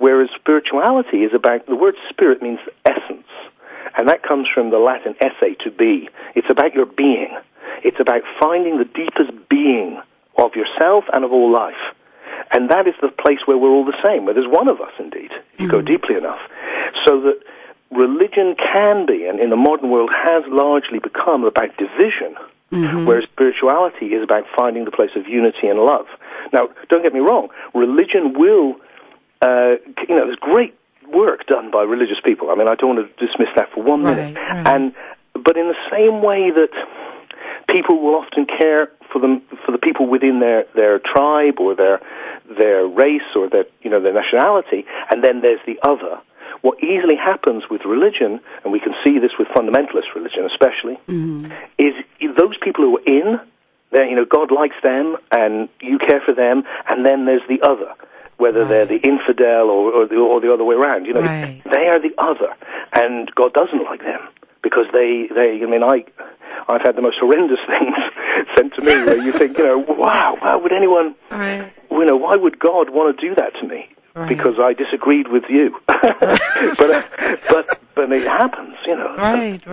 whereas spirituality is about, the word spirit means essence, and that comes from the Latin esse, to be. It's about your being. It's about finding the deepest being of yourself and of all life. And that is the place where we're all the same, where there's one of us, indeed, if you go deeply enough. So that religion can be, and in the modern world has largely become, about division, whereas spirituality is about finding the place of unity and love. Now, don't get me wrong, religion will, there's great work done by religious people. I mean, I don't want to dismiss that for 1 minute. Right. But in the same way that people will often care for the people within their tribe or their race or their nationality, and then there's the other. What easily happens with religion, and we can see this with fundamentalist religion especially, is those people who are in, God likes them and you care for them, and then there's the other, whether they're the infidel or the other way around. They are the other, and God doesn't like them because I've had the most horrendous things sent to me where you think, wow, why would anyone, why would God want to do that to me? Right. Because I disagreed with you. but it happens, Right.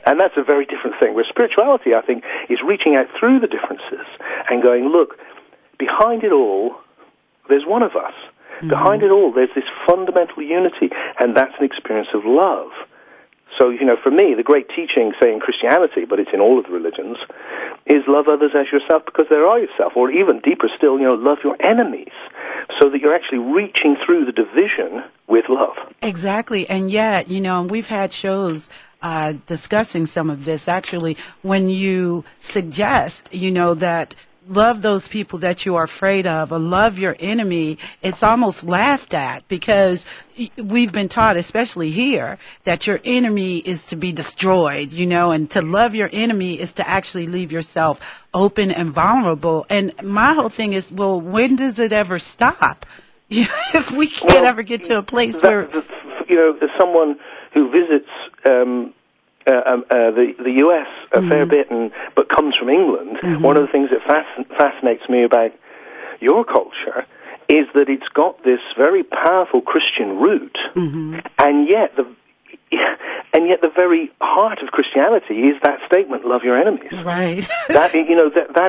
And that's a very different thing. Where spirituality, I think, is reaching out through the differences and going, look, behind it all, there's one of us. Behind it all, there's this fundamental unity, and that's an experience of love. So, for me, the great teaching, say, in Christianity, but it's in all of the religions, is love others as yourself because they are yourself. Or even deeper still, love your enemies, so that you're actually reaching through the division with love. Exactly. And yet, we've had shows discussing some of this. Actually, when you suggest, that love those people that you are afraid of or love your enemy, it's almost laughed at because we've been taught, especially here, that your enemy is to be destroyed, and to love your enemy is to actually leave yourself open and vulnerable. And my whole thing is, well, when does it ever stop? If we can't ever get to a place where... There's someone who visits the U.S. a fair bit, but comes from England. One of the things that fascinates me about your culture is that it's got this very powerful Christian root, and yet the very heart of Christianity is that statement: "Love your enemies." Right. that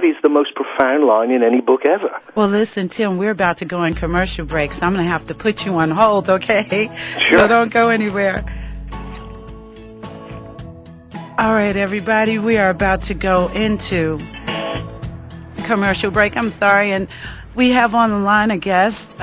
is the most profound line in any book ever. Well, listen, Tim, we're about to go in commercial break, so I'm going to have to put you on hold, okay? Sure. So don't go anywhere. All right, everybody, we are about to go into commercial break. I'm sorry, and we have on the line a guest,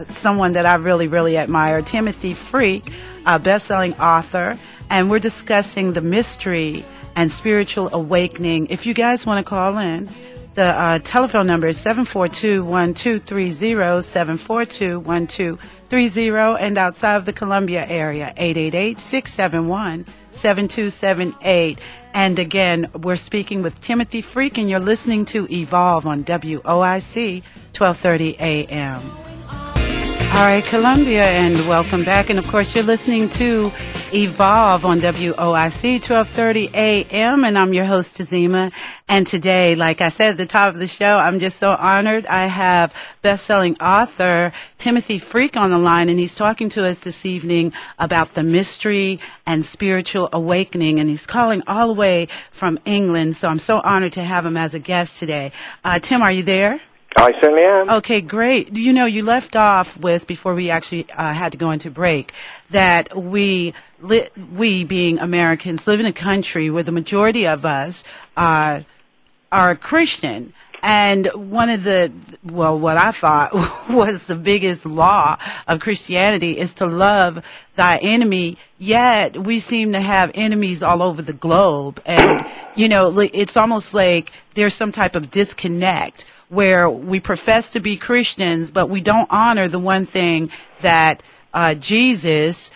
someone that I really, really admire, Timothy Freke, a best-selling author, and we're discussing the mystery and spiritual awakening. If you guys want to call in, the telephone number is 742-1230, 742-1230, and outside of the Columbia area, 888-671-7278. And again, we're speaking with Timothy Freke, and you're listening to Evolve on WOIC 1230 AM. All right, Columbia, and welcome back. And of course, you're listening to Evolve on WOIC 1230 AM, and I'm your host, Tazima. And today, like I said at the top of the show, I'm just so honored. I have best-selling author Timothy Freke on the line, and he's talking to us this evening about the mystery and spiritual awakening, and he's calling all the way from England. So I'm so honored to have him as a guest today. Tim, are you there? I certainly am. Okay, great. You left off with, before we actually had to go into break, that we being Americans live in a country where the majority of us are Christian. And one of what I thought was the biggest law of Christianity is to love thy enemy, yet we seem to have enemies all over the globe. And, it's almost like there's some type of disconnect where we profess to be Christians, but we don't honor the one thing that Jesus,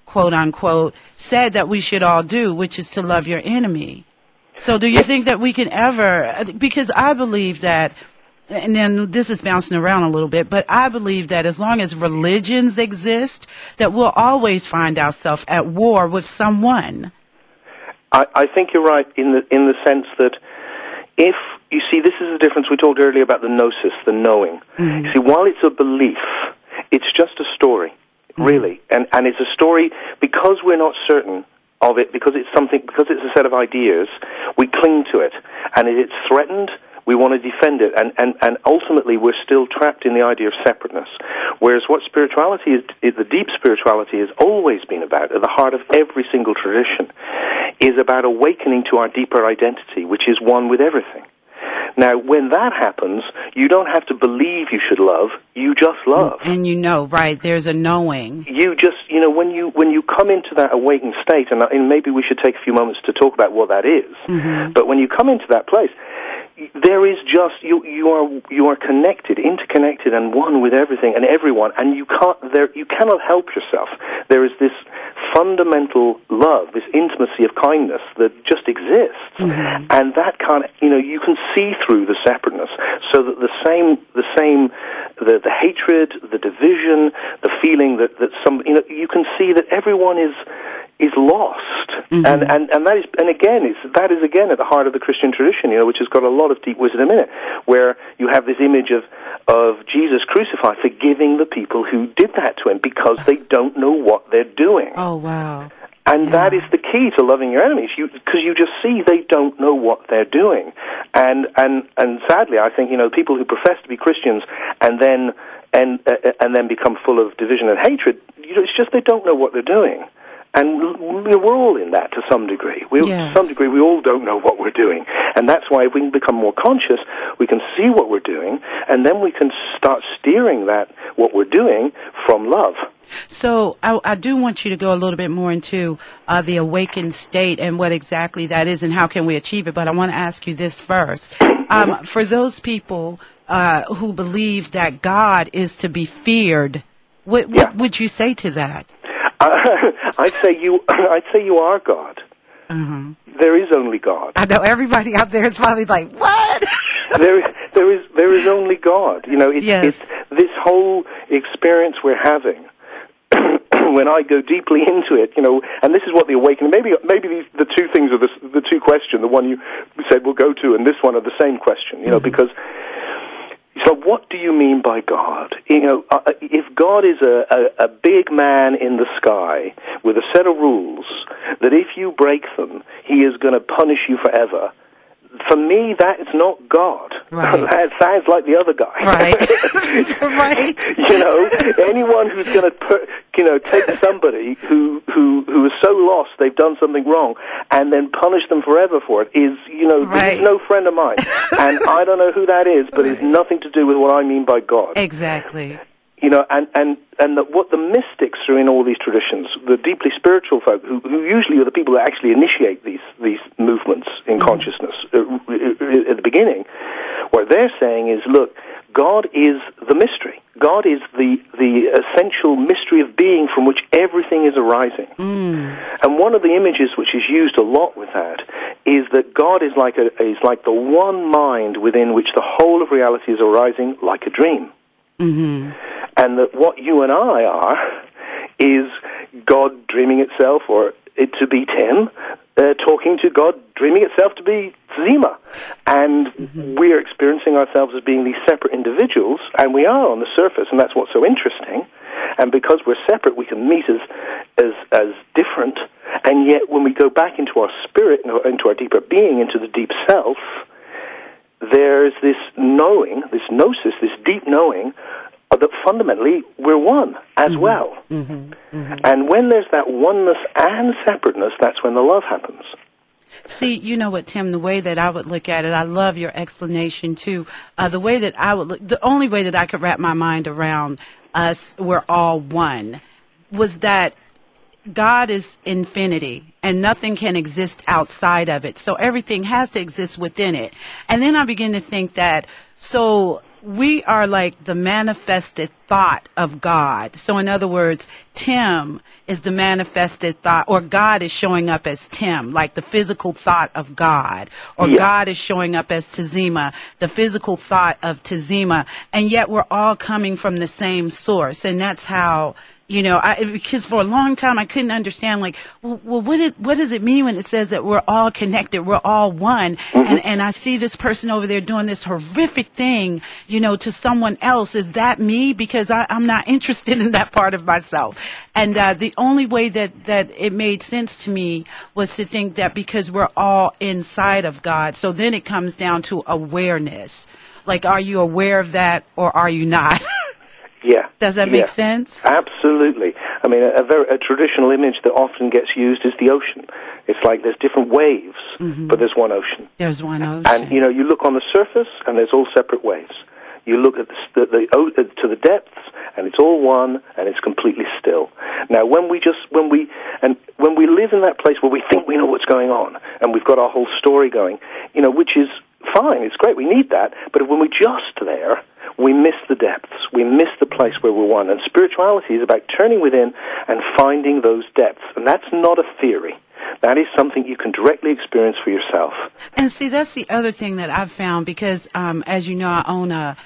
quote unquote, said that we should all do, which is to love your enemy. So do you think that we can ever, because I believe that, and then this is bouncing around a little bit, but I believe that as long as religions exist, that we'll always find ourselves at war with someone. I think you're right in the sense that if, you see, this is the difference we talked earlier about the gnosis, the knowing. You see, while it's a belief, it's just a story, really. And it's a story because we're not certain of it, because it's a set of ideas, we cling to it. And if it's threatened, we want to defend it. And ultimately, we're still trapped in the idea of separateness. Whereas what spirituality is, the deep spirituality has always been about, at the heart of every single tradition, is about awakening to our deeper identity, which is one with everything. Now, when that happens, you don't have to believe you should love, you just love. And you know, right, there's a knowing. You just, when you come into that awakened state, and maybe we should take a few moments to talk about what that is, but when you come into that place, there is just, you are connected, interconnected, and one with everything and everyone, and you cannot help yourself. There is this fundamental love, this intimacy of kindness that just exists, and that you can see through the separateness, so that the hatred, the division, the feeling that you can see that everyone is lost, and that is again at the heart of the Christian tradition, which has got a lot of deep wisdom in it, where you have this image of Jesus crucified forgiving the people who did that to him because they don't know what they're doing. Oh, wow. And that is the key to loving your enemies, because you just see they don't know what they're doing. And sadly, I think, people who profess to be Christians and then become full of division and hatred, it's just they don't know what they're doing. And we're all in that to some degree. To some degree, we all don't know what we're doing. And that's why if we can become more conscious, we can see what we're doing, and then we can start steering what we're doing from love. So I do want you to go a little bit more into the awakened state and what exactly that is and how can we achieve it. But I want to ask you this first. For those people who believe that God is to be feared, what would you say to that? I'd say you are God. There is only God. I know everybody out there is probably like, what? there is only God. It's this whole experience we're having. When I go deeply into it, and this is what the awakening. Maybe the two things are the two questions. The one you said we'll go to, and this one are the same question. Because. So what do you mean by God? If God is a big man in the sky with a set of rules that if you break them, he is going to punish you forever, for me, that is not God. Right. That sounds like the other guy. Right. Right. Anyone who's going to take somebody who is so lost they've done something wrong and then punish them forever for it is, right. no friend of mine. And I don't know who that is, but it's nothing to do with what I mean by God. Exactly. What the mystics are in all these traditions, the deeply spiritual folk, who usually are the people that actually initiate these movements in consciousness at the beginning, what they're saying is, look, God is the mystery. God is the essential mystery of being from which everything is arising. And one of the images which is used a lot with that is that God is like the one mind within which the whole of reality is arising like a dream. And that what you and I are is God dreaming itself, or it to be Tim, talking to God dreaming itself to be Zima. And we're experiencing ourselves as being these separate individuals, and we are on the surface, and that's what's so interesting. And because we're separate, we can meet as different, and yet when we go back into our spirit, into our deeper being, into the deep self, there's this knowing, this gnosis, this deep knowing that fundamentally we're one as well. And when there's that oneness and separateness, that's when the love happens. See, you know what, Tim, the way that I would look at it, I love your explanation too. The way that I would look, the only way that I could wrap my mind around us, we're all one, was that God is infinity and nothing can exist outside of it. So everything has to exist within it. And then I begin to think that, so we are like the manifested thought of God. So in other words, Tim is the manifested thought, or God is showing up as Tim, like the physical thought of God, or God is showing up as Tazima, the physical thought of Tazima. And yet we're all coming from the same source. And that's how Because for a long time I couldn't understand, like, well, what does it mean when it says that we're all connected, we're all one, and I see this person over there doing this horrific thing, to someone else. Is that me? Because I'm not interested in that part of myself. And the only way that it made sense to me was to think that because we're all inside of God, so then it comes down to awareness. Like, are you aware of that or are you not? Yeah. Does that make sense? Absolutely. I mean, a traditional image that often gets used is the ocean. It's like there's different waves, but there's one ocean. There's one ocean. And, you look on the surface, and there's all separate waves. You look at to the depths, and it's all one, and it's completely still. Now, when we live in that place where we think we know what's going on, and we've got our whole story going, which is fine, it's great, we need that, but when we're just there, we miss the depths. We miss the place where we're one. And spirituality is about turning within and finding those depths. And that's not a theory. That is something you can directly experience for yourself. And see, that's the other thing that I've found, because as you know, I own a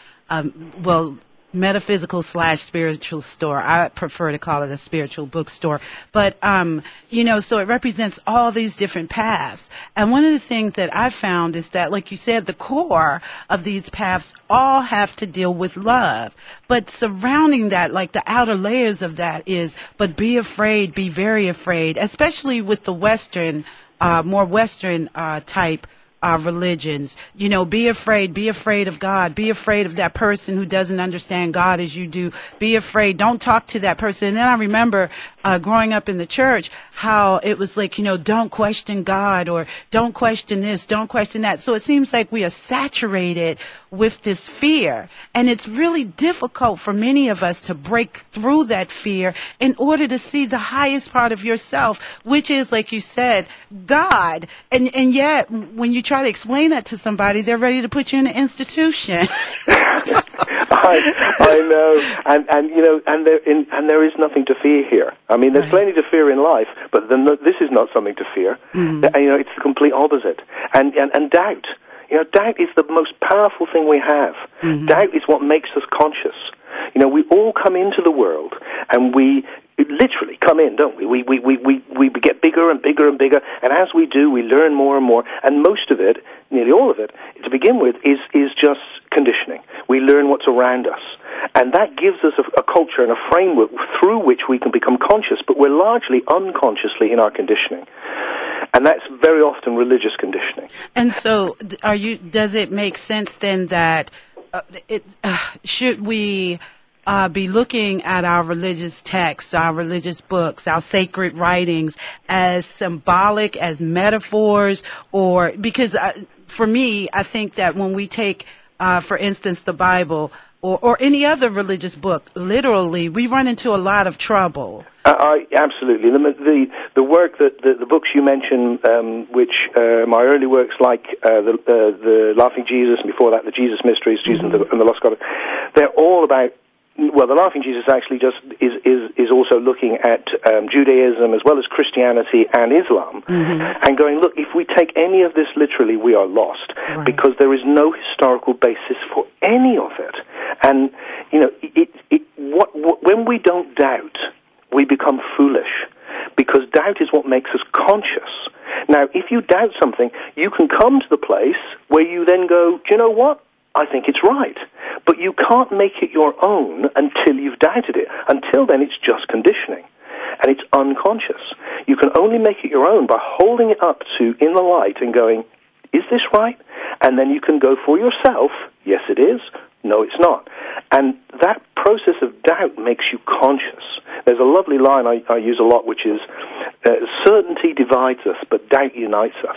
metaphysical / spiritual store. I prefer to call it a spiritual bookstore. But, so it represents all these different paths. And one of the things that I've found is that, like you said, the core of these paths all have to deal with love. But surrounding that, like the outer layers of that is, but be afraid, be very afraid, especially with the Western, more Western type religions. Be afraid of God, be afraid of that person who doesn't understand God as you do, be afraid, don't talk to that person. And then I remember growing up in the church how it was like, don't question God, or don't question this, don't question that. So it seems like we are saturated with this fear, and it's really difficult for many of us to break through that fear in order to see the highest part of yourself, which is, like you said, God. And yet when you try to explain that to somebody, they're ready to put you in an institution. I know, and there is nothing to fear here. I mean, there's plenty to fear in life, but this is not something to fear. It's the complete opposite. And doubt. Doubt is the most powerful thing we have. Doubt is what makes us conscious. We all come into the world, and we literally come in, don't we? We get bigger and bigger and bigger, and as we do, we learn more and more, and most of it, nearly all of it, to begin with, is just conditioning. We learn what's around us, and that gives us a culture and a framework through which we can become conscious, but we're largely unconsciously in our conditioning. And that's very often religious conditioning. And so, does it make sense then that should we be looking at our religious texts, our religious books, our sacred writings as symbolic, as metaphors, or because for me, I think that when we take, for instance, the Bible or any other religious book, literally, we run into a lot of trouble. Absolutely. The work that the books you mentioned, which my early works like the Laughing Jesus, and before that the Jesus Mysteries, Jesus and the Lost God, they're all about. Well, the Laughing Jesus actually just is also looking at Judaism as well as Christianity and Islam, and going, look, if we take any of this literally, we are lost, because there is no historical basis for any of it. And when we don't doubt, we become foolish, because doubt is what makes us conscious. Now, if you doubt something, you can come to the place where you then go, do you know what? I think it's right. But you can't make it your own until you've doubted it. Until then, it's just conditioning. And it's unconscious. You can only make it your own by holding it up in the light and going, is this right? And then you can go for yourself, yes it is, no it's not. And that process of doubt makes you conscious. There's a lovely line I use a lot, which is, certainty divides us, but doubt unites us.